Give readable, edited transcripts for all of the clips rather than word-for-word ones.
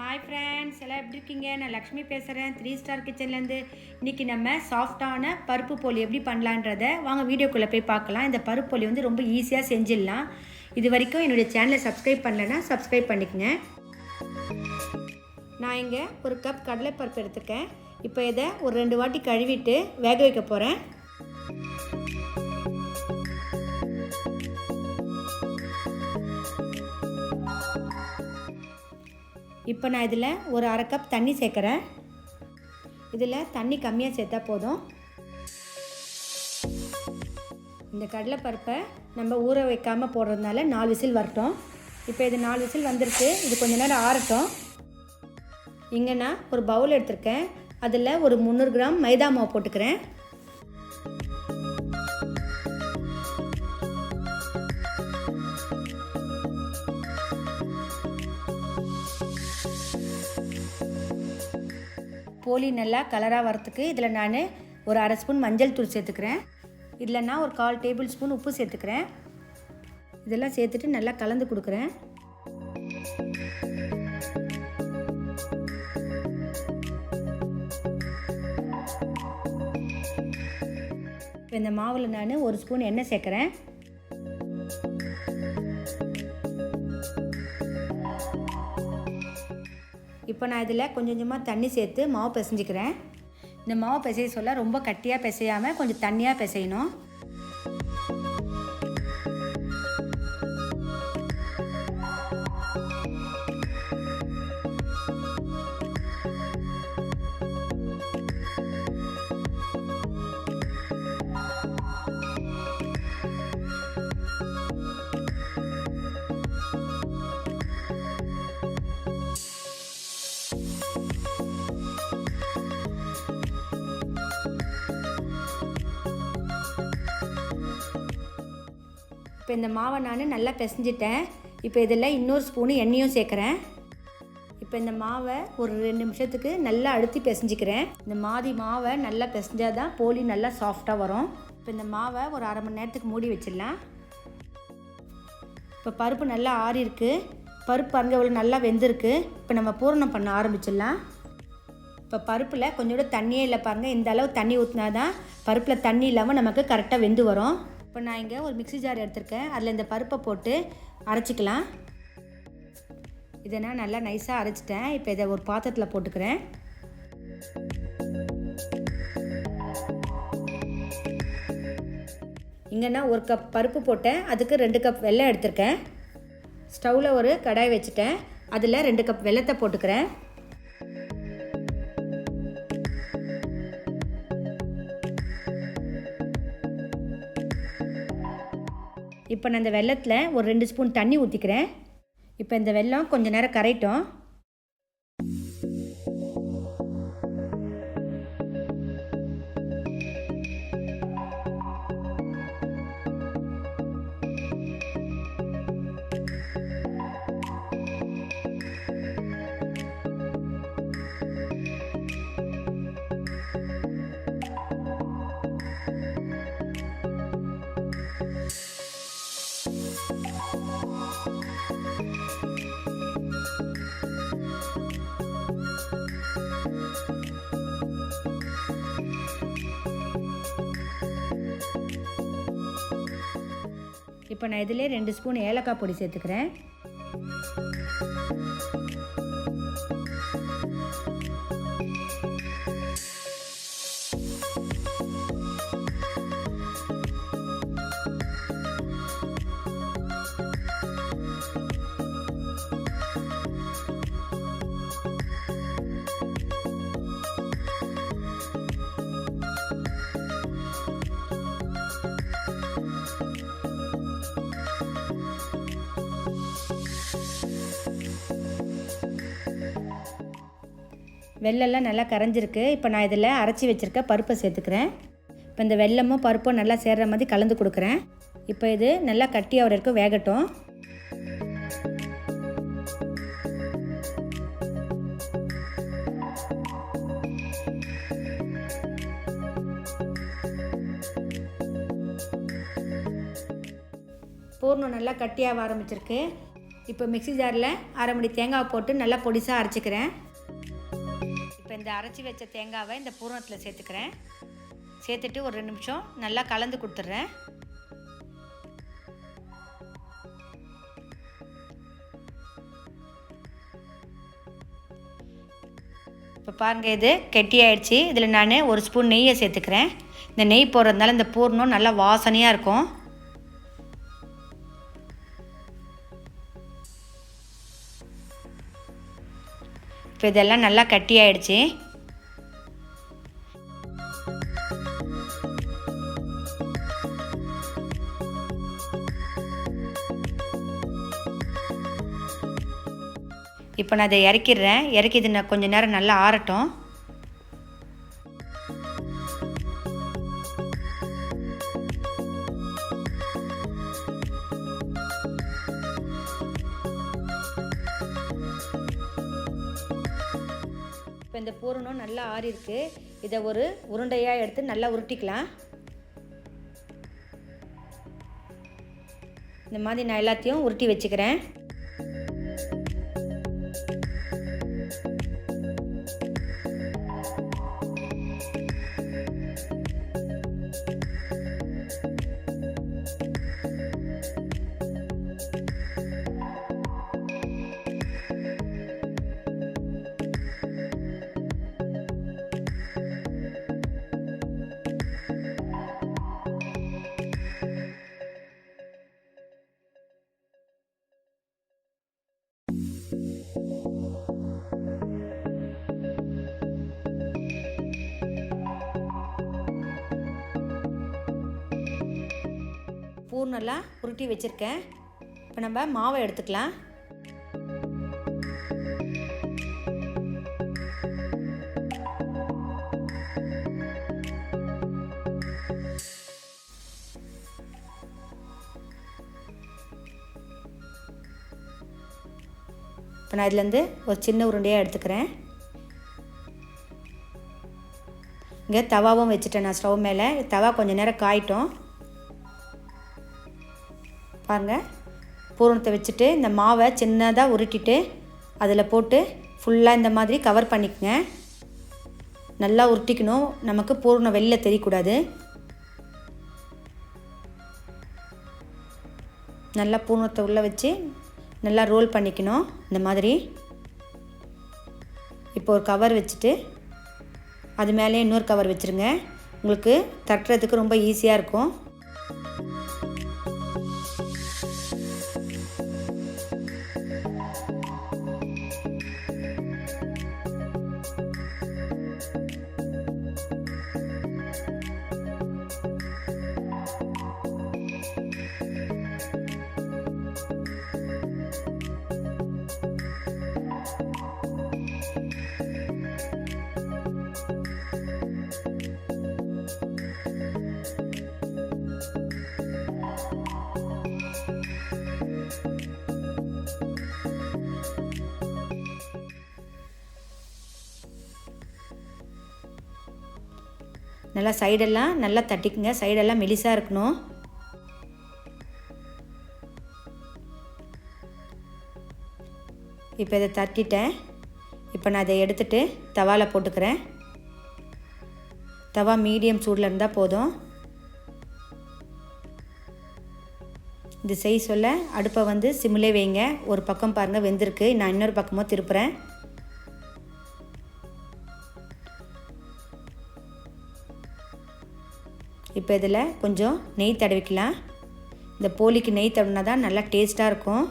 Hi friends, எல்லாம் எப்படி இருக்கீங்க? நான் லக்ஷ்மி பேசுகிறேன், 3 ஸ்டார் கிச்சன்லேருந்து. இன்றைக்கி நம்ம சாஃப்டான பருப்பு போலி எப்படி பண்ணலான்றதை வாங்க வீடியோக்குள்ளே போய் பார்க்கலாம். இந்த பருப்பு போலி வந்து ரொம்ப ஈஸியாக செஞ்சிடலாம். இது வரைக்கும் என்னுடைய சேனலை சப்ஸ்கிரைப் பண்ணலைன்னா சப்ஸ்கிரைப் பண்ணிக்கங்க. நான் இங்கே ஒரு கப் கடலைப்பருப்பு எடுத்துக்கேன். இப்போ இதை ஒரு 2 வாட்டி கழுவிட்டு வேக வைக்க போகிறேன். இப்போ நான் இதில் ஒரு 1/2 கப் தண்ணி சேர்க்குறேன். இதில் தண்ணி கம்மியாக சேர்த்தா போதும். இந்த கடலைப்பருப்பை நம்ம ஊற வைக்காமல் போடுறதுனால 4 விசில் வரட்டும். இப்போ இது 4 விசில் வந்திருக்கு. இது கொஞ்சம் நேரம் ஆறட்டும். இங்கே நான் ஒரு பவுல் எடுத்திருக்கேன். அதில் ஒரு 300 கிராம் மைதா மாவு போட்டுக்கிறேன். போலி நல்லா கலராக வரத்துக்கு இதில் நான் ஒரு 1/2 ஸ்பூன் மஞ்சள் தூள் சேர்த்துக்கிறேன். இதில் நான் ஒரு 1/4 டேபிள் ஸ்பூன் உப்பு சேர்த்துக்கிறேன். இதெல்லாம் சேர்த்துட்டு நல்லா கலந்து கொடுக்குறேன். இப்போ இந்த மாவில் நான் 1 ஸ்பூன் எண்ணெய் சேர்க்குறேன். இப்போ நான் இதில் கொஞ்சம் கொஞ்சமாக தண்ணி சேர்த்து மாவு பிசைஞ்சிக்கிறேன். இந்த மாவு பிசைய சொல்ல ரொம்ப கட்டியாக பிசையாமல் கொஞ்சம் தண்ணியாக பிசையணும். இப்போ இந்த மாவை நான் நல்லா பிசைஞ்சிட்டேன். இப்போ இதில் இன்னொரு ஸ்பூனு எண்ணெயும் சேர்க்குறேன். இப்போ இந்த மாவை ஒரு 2 நிமிஷத்துக்கு நல்லா அழுத்தி பிசைஞ்சிக்கிறேன். இந்த மாவை நல்லா பிசைஞ்சால் தான் போலி நல்லா சாஃப்டாக வரும். இப்போ இந்த மாவை ஒரு 1/2 மணி நேரத்துக்கு மூடி வச்சிடலாம். இப்போ பருப்பு நல்லா ஆறிருக்கு. பருப்பு பாருங்க எவ்வளோ நல்லா வெந்திருக்கு. இப்போ நம்ம பூரணம் பண்ண ஆரம்பிச்சிடலாம். இப்போ பருப்பில் கொஞ்சோட தண்ணியே இல்லை பாருங்கள். இந்த அளவு தண்ணி ஊற்றினா தான் பருப்பில் தண்ணி இல்லாமல் நமக்கு கரெக்டாக வெந்து வரும். இப்போ நான் இங்கே ஒரு மிக்ஸி ஜார் எடுத்திருக்கேன். அதில் இந்த பருப்பை போட்டு அரைச்சிக்கலாம். இதை நான் நல்லா நைஸாக அரைச்சிட்டேன். இப்போ இதை ஒரு பாத்திரத்தில் போட்டுக்கிறேன். இங்கே நான் 1 கப் பருப்பு போட்டேன். அதுக்கு 2 கப் வெல்லம் எடுத்திருக்கேன். ஸ்டவ்வில் ஒரு கடாய் வச்சுட்டேன். அதில் 2 கப் வெல்லத்தை போட்டுக்கிறேன். இப்போ நான் இந்த வெல்லத்தில் ஒரு 2 ஸ்பூன் தண்ணி ஊற்றிக்கிறேன். இப்போ இந்த வெல்லம் கொஞ்சம் நேரம் கரையட்டும். இப்போ நான் இதிலே 2 ஸ்பூன் ஏலக்காய் பொடி சேர்த்துக்கிறேன். வெல்லெல்லாம் நல்லா கரைஞ்சிருக்கு. இப்போ நான் இதில் அரைச்சி வச்சுருக்க பருப்பை சேர்த்துக்கிறேன். இப்போ இந்த வெல்லமும் பருப்பும் நல்லா சேர்கிற மாதிரி கலந்து கொடுக்குறேன். இப்போ இது நல்லா கட்டியாக வரைக்கும் வேகட்டும். பூர்ணம் நல்லா கட்டியாக ஆரம்பிச்சிருக்கு. இப்போ மிக்ஸி ஜாரில் அரை முடி தேங்காய் போட்டு நல்லா பொடிசாக அரைச்சிக்கிறேன். இப்போ இந்த அரைச்சி வச்ச தேங்காவை இந்த பூரணத்தில் சேர்த்துக்கிறேன். சேர்த்துட்டு ஒரு 2 நிமிஷம் நல்லா கலந்து கொடுத்துட்றேன். இப்போ பாருங்கள், இது கெட்டியாயிடுச்சு. இதில் நான் 1 ஸ்பூன் நெய்யை சேர்த்துக்கிறேன். இந்த நெய் போடுறதுனால இந்த பூரணம் நல்லா வாசனையாக இருக்கும். இப்போ இதெல்லாம் நல்லா கட்டியாயிடுச்சு. இப்போ நான் அதை இறக்கிடுறேன். இறக்கி இது நான் கொஞ்சம் நேரம் நல்லா ஆறட்டும். இப்போ இந்த பூரணம் நல்லா ஆறிருக்கு. இதை ஒரு உருண்டையாக எடுத்து நல்லா உருட்டிக்கலாம். இந்த மாதிரி நான் எல்லாத்தையும் உருட்டி வச்சுக்கிறேன். பூர்ணெல்லாம் உருட்டி வச்சுருக்கேன். இப்போ நம்ம மாவை எடுத்துக்கலாம். இப்போ நான் இதுலேருந்து ஒரு சின்ன உருண்டையாக எடுத்துக்கிறேன். இங்கே தவாவும் வச்சுட்டேன் நான் ஸ்டவ் மேலே. தவா கொஞ்சம் நேரம் காயிட்டோம். பாருங்கள், பூரணத்தை வச்சுட்டு இந்த மாவை சின்னதாக உருட்டிட்டு அதில் போட்டு ஃபுல்லாக இந்த மாதிரி கவர் பண்ணிக்கங்க. நல்லா உருட்டிக்கணும். நமக்கு பூரணம் வெளில தெரியக்கூடாது. நல்லா பூரணத்தை உள்ளே வச்சு நல்லா ரோல் பண்ணிக்கணும் இந்த மாதிரி. இப்போ ஒரு கவர் வச்சுட்டு அது மேலே இன்னொரு கவர் வச்சுருங்க. உங்களுக்கு தட்டுறதுக்கு ரொம்ப ஈஸியாக இருக்கும். நல்லா சைடெல்லாம் நல்லா தட்டிக்குங்க. சைடெல்லாம் மெலிசாக இருக்கணும். இப்போ இதை தட்டிட்டேன். இப்போ நான் அதை எடுத்துகிட்டு தவாவில் போட்டுக்கிறேன். தவா மீடியம் சூடில் இருந்தால் போதும். இது செய்ய சொல்ல அடுப்பை வந்து சிம்மிலே வைங்க. ஒரு பக்கம் பாருங்கள் வெந்திருக்கு. நான் இன்னொரு பக்கமும் திருப்புறேன். இப்போ இதில் கொஞ்சம் நெய் தடவிக்கலாம். இந்த போலிக்கு நெய் தடவினா தான் நல்லா டேஸ்ட்டாக இருக்கும்.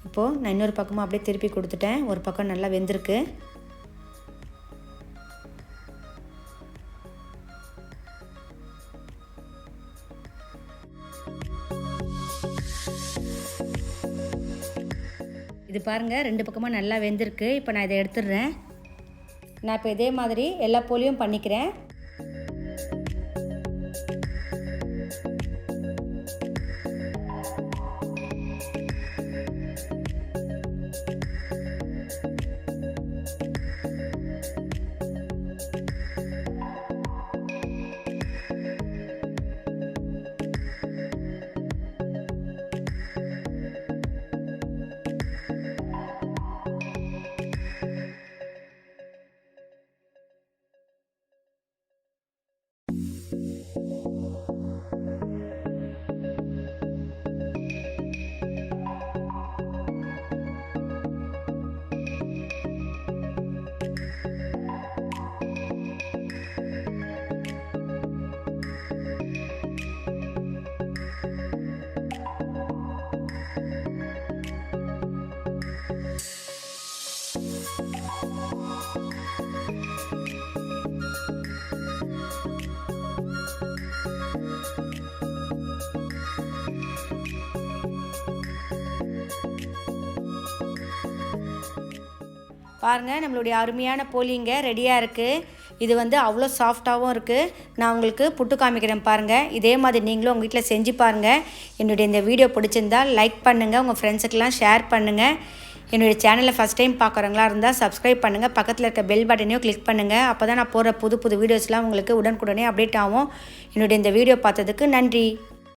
இப்போது நான் இன்னொரு பக்கமும் அப்படியே திருப்பி கொடுத்துட்டேன். ஒரு பக்கம் நல்லா வெந்திருக்கு. இது பாருங்கள், 2 பக்கமாக நல்லா வெந்திருக்கு. இப்போ நான் இதை எடுத்துடுறேன். நான் இப்போ இதே மாதிரி எல்லா போலியும் பண்ணிக்கிறேன். பாருங்கள் நம்மளுடைய அருமையான போலிங்க ரெடியாக இருக்குது. இது வந்து அவ்வளோ சாஃப்டாகவும் இருக்குது. நான் உங்களுக்கு புட்டு காமிக்கிறேன் பாருங்கள். இதே மாதிரி நீங்களும் உங்கள் வீட்டில் செஞ்சு பாருங்கள். என்னுடைய இந்த வீடியோ பிடிச்சிருந்தால் லைக் பண்ணுங்கள், உங்கள் ஃப்ரெண்ட்ஸுக்கெல்லாம் ஷேர் பண்ணுங்கள். என்னுடைய சேனலை ஃபஸ்ட் டைம் பார்க்குறவங்களா இருந்தால் சப்ஸ்கிரைப் பண்ணுங்கள். பக்கத்தில் இருக்க பெல் பட்டனையும் கிளிக் பண்ணுங்கள். அப்போ தான் நான் போடுற புது வீடியோஸ்லாம் உங்களுக்கு உடனுக்குடனே அப்டேட் ஆகும். என்னுடைய இந்த வீடியோ பார்த்ததுக்கு நன்றி.